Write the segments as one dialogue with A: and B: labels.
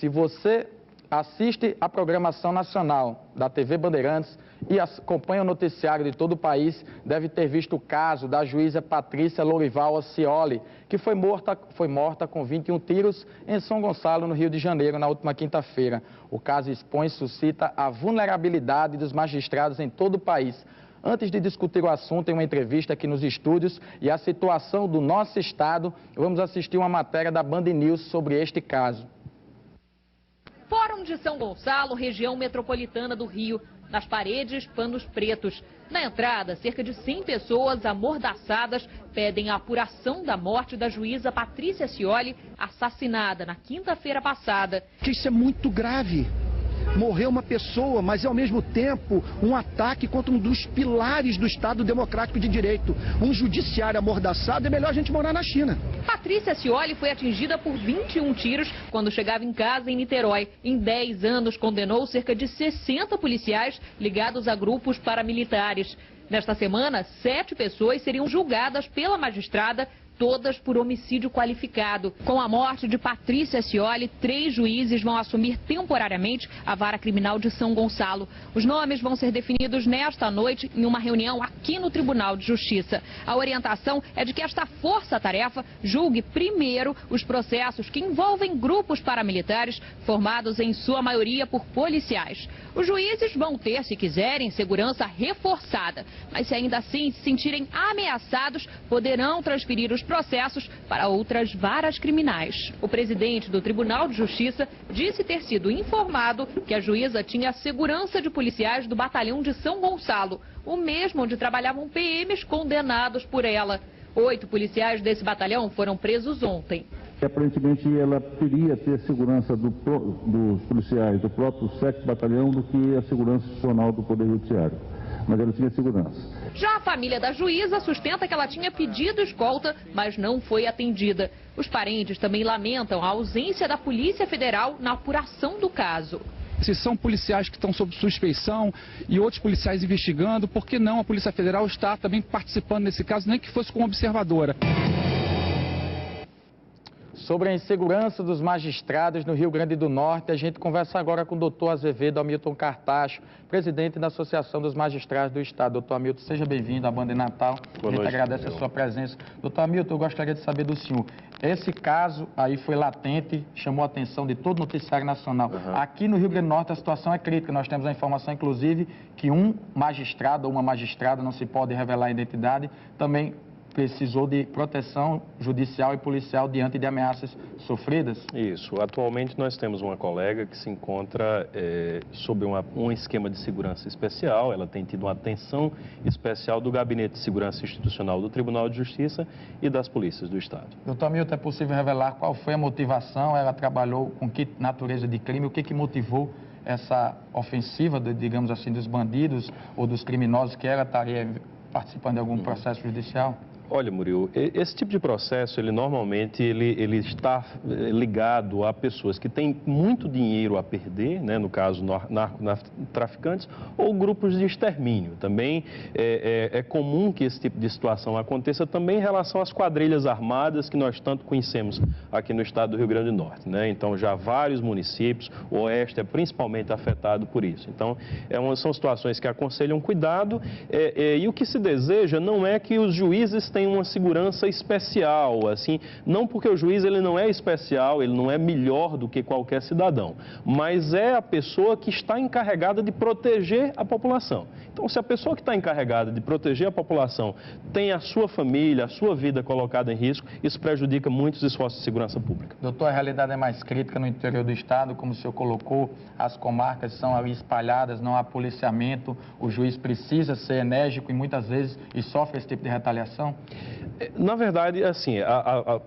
A: Se você assiste a programação nacional da TV Bandeirantes e acompanha o noticiário de todo o país, deve ter visto o caso da juíza Patrícia Lorival Oscioli, que foi morta com 21 tiros em São Gonçalo, no Rio de Janeiro, na última quinta-feira. O caso expõe e suscita a vulnerabilidade dos magistrados em todo o país. Antes de discutir o assunto em uma entrevista aqui nos estúdios e a situação do nosso estado, vamos assistir uma matéria da Band News sobre este caso.
B: Fórum de São Gonçalo, região metropolitana do Rio. Nas paredes, panos pretos. Na entrada, cerca de 100 pessoas amordaçadas pedem a apuração da morte da juíza Patrícia Scioli, assassinada na quinta-feira passada.
C: Isso é muito grave. Morreu uma pessoa, mas é ao mesmo tempo um ataque contra um dos pilares do Estado Democrático de Direito. Um judiciário amordaçado, é melhor a gente morar na China.
B: Patrícia Scioli foi atingida por 21 tiros quando chegava em casa em Niterói. Em 10 anos, condenou cerca de 60 policiais ligados a grupos paramilitares. Nesta semana, 7 pessoas seriam julgadas pela magistrada, todas por homicídio qualificado. Com a morte de Patrícia Scioli, 3 juízes vão assumir temporariamente a vara criminal de São Gonçalo. Os nomes vão ser definidos nesta noite em uma reunião aqui no Tribunal de Justiça. A orientação é de que esta força-tarefa julgue primeiro os processos que envolvem grupos paramilitares formados em sua maioria por policiais. Os juízes vão ter, se quiserem, segurança reforçada, mas se ainda assim se sentirem ameaçados, poderão transferir os processos para outras varas criminais. O presidente do Tribunal de Justiça disse ter sido informado que a juíza tinha a segurança de policiais do batalhão de São Gonçalo, o mesmo onde trabalhavam PMs condenados por ela. 8 policiais desse batalhão foram presos ontem.
D: Aparentemente, ela queria ter segurança dos policiais do próprio 7º Batalhão do que a segurança institucional do Poder Judiciário. Mas ela tinha segurança.
B: Já a família da juíza sustenta que ela tinha pedido escolta, mas não foi atendida. Os parentes também lamentam a ausência da Polícia Federal na apuração do caso.
E: Se são policiais que estão sob suspeição e outros policiais investigando, por que não a Polícia Federal está também participando nesse caso, nem que fosse como observadora?
A: Sobre a insegurança dos magistrados no Rio Grande do Norte, a gente conversa agora com o doutor Azevedo Hamilton Cartacho, presidente da Associação dos Magistrados do Estado. Doutor Hamilton, seja bem-vindo à Band Natal. A gente agradece a sua presença. Doutor Hamilton, eu gostaria de saber do senhor, esse caso aí foi latente, chamou a atenção de todo o noticiário nacional. Aqui no Rio Grande do Norte a situação é crítica. Nós temos a informação, inclusive, que um magistrado ou uma magistrada, não se pode revelar a identidade, também precisou de proteção judicial e policial diante de ameaças sofridas?
F: Isso. Atualmente nós temos uma colega que se encontra sob um esquema de segurança especial. Ela tem tido uma atenção especial do Gabinete de Segurança Institucional do Tribunal de Justiça e das polícias do Estado.
A: Doutor Hamilton, é possível revelar qual foi a motivação? Ela trabalhou com que natureza de crime? O que motivou essa ofensiva, digamos assim, dos bandidos ou dos criminosos, que ela estaria participando de algum processo judicial?
F: Olha, Murilo, esse tipo de processo, ele normalmente ele está ligado a pessoas que têm muito dinheiro a perder, né, no caso narcotraficantes, ou grupos de extermínio. Também é comum que esse tipo de situação aconteça também em relação às quadrilhas armadas que nós tanto conhecemos aqui no estado do Rio Grande do Norte, né? Então, já vários municípios, o Oeste é principalmente afetado por isso. Então, são situações que aconselham cuidado e o que se deseja não é que os juízes tenham uma segurança especial, assim, não porque o juiz ele não é especial, ele não é melhor do que qualquer cidadão, mas é a pessoa que está encarregada de proteger a população. Então, se a pessoa que está encarregada de proteger a população tem a sua família, a sua vida colocada em risco, isso prejudica muito os esforços de segurança pública.
A: Doutor, a realidade é mais crítica no interior do estado, como o senhor colocou, as comarcas são ali espalhadas, não há policiamento, o juiz precisa ser enérgico e muitas vezes sofre esse tipo de retaliação?
F: Na verdade, assim,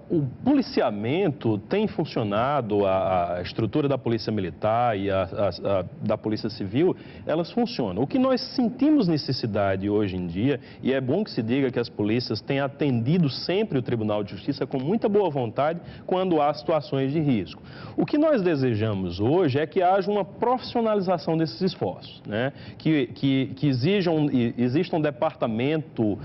F: o policiamento tem funcionado, a estrutura da Polícia Militar e da Polícia Civil, elas funcionam. O que nós sentimos necessidade hoje em dia, e é bom que se diga que as polícias têm atendido sempre o Tribunal de Justiça com muita boa vontade quando há situações de risco. O que nós desejamos hoje é que haja uma profissionalização desses esforços, né? Que exista um departamento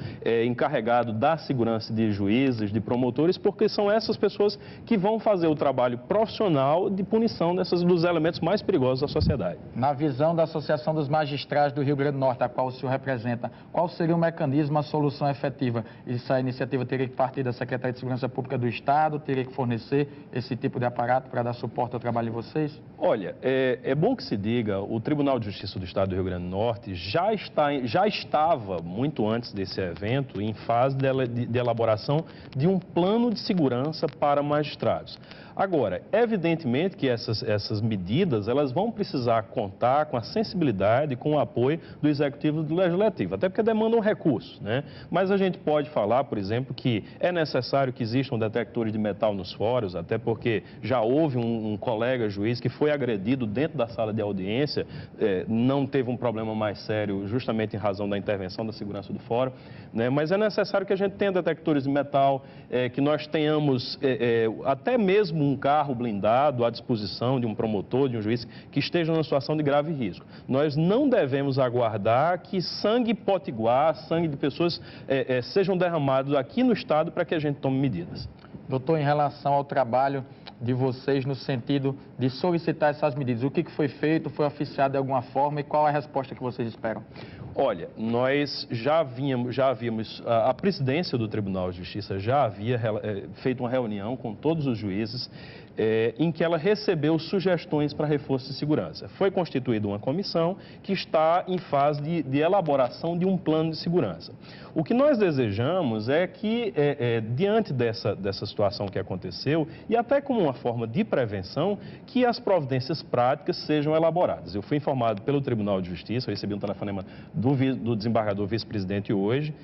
F: encarregado da segurança de juízes, de promotores, porque são essas pessoas que vão fazer o trabalho profissional de punição dos elementos mais perigosos da sociedade.
A: Na visão da Associação dos Magistrados do Rio Grande do Norte, a qual o senhor representa, qual seria o mecanismo, a solução efetiva? Essa iniciativa teria que partir da Secretaria de Segurança Pública do Estado, teria que fornecer esse tipo de aparato para dar suporte ao trabalho de vocês?
F: Olha, é bom que se diga, o Tribunal de Justiça do Estado do Rio Grande do Norte já estava, muito antes desse evento, em fase de elaboração de um plano de segurança para magistrados. Agora, evidentemente que essas medidas, elas vão precisar contar com a sensibilidade, com o apoio do Executivo e do Legislativo, até porque demandam recursos, né? Mas a gente pode falar, por exemplo, que é necessário que existam detectores de metal nos fóruns, até porque já houve um colega juiz que foi agredido dentro da sala de audiência, não teve um problema mais sério, justamente em razão da intervenção da segurança do fórum, né? Mas é necessário que a gente tenha detectores de metal, que nós tenhamos até mesmo um carro blindado à disposição de um promotor, de um juiz que esteja numa situação de grave risco. Nós não devemos aguardar que sangue potiguar, sangue de pessoas sejam derramados aqui no Estado para que a gente tome medidas.
A: Doutor, em relação ao trabalho de vocês no sentido de solicitar essas medidas, o que foi feito, foi oficiado de alguma forma e qual é a resposta que vocês esperam?
F: Olha, nós já havíamos, a presidência do Tribunal de Justiça já havia feito uma reunião com todos os juízes em que ela recebeu sugestões para reforço de segurança. Foi constituída uma comissão que está em fase de elaboração de um plano de segurança. O que nós desejamos é que, diante dessa situação que aconteceu, e até como uma forma de prevenção, que as providências práticas sejam elaboradas. Eu fui informado pelo Tribunal de Justiça, eu recebi um telefonema do desembargador vice-presidente hoje,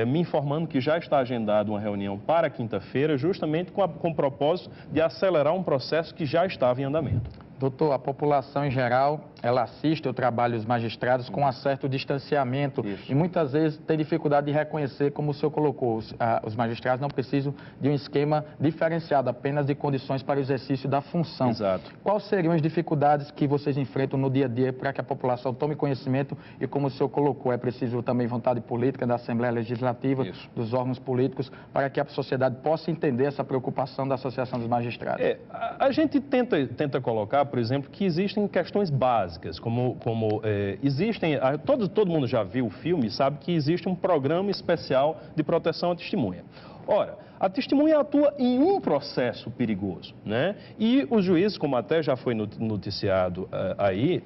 F: me informando que já está agendada uma reunião para quinta-feira, justamente com o propósito de acelerar um processo que já estava em andamento.
A: Doutor, a população em geral, ela assiste ao trabalho dos magistrados com um certo distanciamento. Isso. E muitas vezes tem dificuldade de reconhecer, como o senhor colocou, os magistrados não precisam de um esquema diferenciado, apenas de condições para o exercício da função.
F: Exato.
A: Quais seriam as dificuldades que vocês enfrentam no dia a dia para que a população tome conhecimento e, como o senhor colocou, é preciso também vontade política da Assembleia Legislativa, isso, dos órgãos políticos, para que a sociedade possa entender essa preocupação da Associação dos Magistrados?
F: A gente tenta colocar, por exemplo, que existem questões básicas, como existem... Todo mundo já viu o filme e sabe que existe um programa especial de proteção à testemunha. Ora, a testemunha atua em um processo perigoso, né? E os juízes, como até já foi noticiado aí,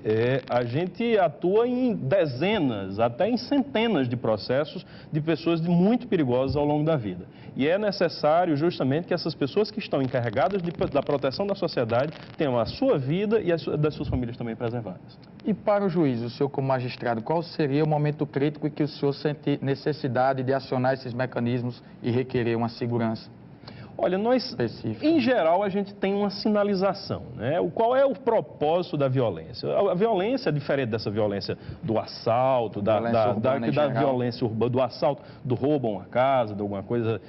F: a gente atua em dezenas, até em centenas de processos de pessoas muito perigosas ao longo da vida. E é necessário justamente que essas pessoas que estão encarregadas da proteção da sociedade tenham a sua vida e das suas famílias também preservadas.
A: E para o juiz, o senhor como magistrado, qual seria o momento crítico em que o senhor sente necessidade de acionar esses mecanismos e requerer uma segurança?
F: Olha, em geral, a gente tem uma sinalização, né? Qual é o propósito da violência? A violência é diferente dessa violência do assalto, da violência urbana, do assalto, do roubo a uma casa, de alguma coisa.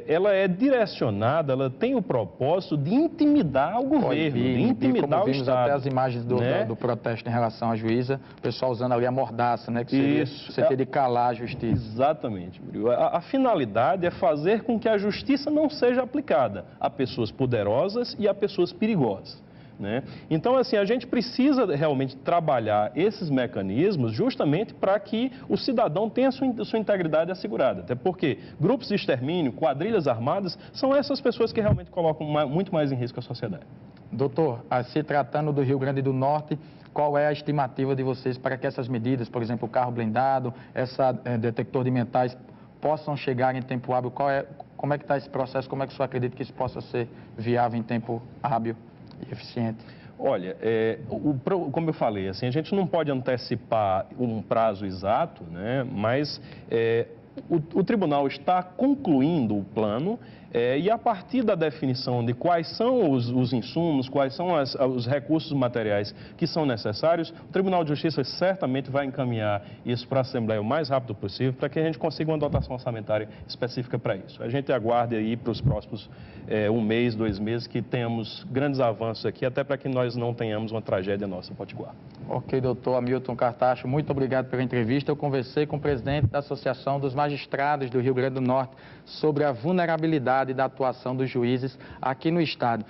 F: Ela é direcionada, ela tem o propósito de intimidar o governo, de intimidar o Estado.
A: Até as imagens do protesto em relação à juíza, o pessoal usando ali a mordaça, né? Que seria você ter de calar a justiça.
F: Exatamente. A finalidade é fazer com que a justiça não seja aplicada a pessoas poderosas e a pessoas perigosas, né? Então, assim, a gente precisa realmente trabalhar esses mecanismos justamente para que o cidadão tenha sua integridade assegurada. Até porque grupos de extermínio, quadrilhas armadas, são essas pessoas que realmente colocam muito mais em risco a sociedade.
A: Doutor, se tratando do Rio Grande do Norte, qual é a estimativa de vocês para que essas medidas, por exemplo, o carro blindado, detector de metais, possam chegar em tempo hábil? Como é que está esse processo? Como é que o senhor acredita que isso possa ser viável em tempo hábil e eficiente?
F: Olha, como eu falei, assim, a gente não pode antecipar um prazo exato, né? Mas o tribunal está concluindo o plano E a partir da definição de quais são os insumos, quais são os recursos materiais que são necessários, o Tribunal de Justiça certamente vai encaminhar isso para a Assembleia o mais rápido possível, para que a gente consiga uma dotação orçamentária específica para isso. A gente aguarde aí para os próximos 1 mês, 2 meses, que tenhamos grandes avanços aqui, até para que nós não tenhamos uma tragédia nossa em Potiguar.
A: Ok, doutor Hamilton Cartacho, muito obrigado pela entrevista. Eu conversei com o presidente da Associação dos Magistrados do Rio Grande do Norte sobre a vulnerabilidade da atuação dos juízes aqui no estado.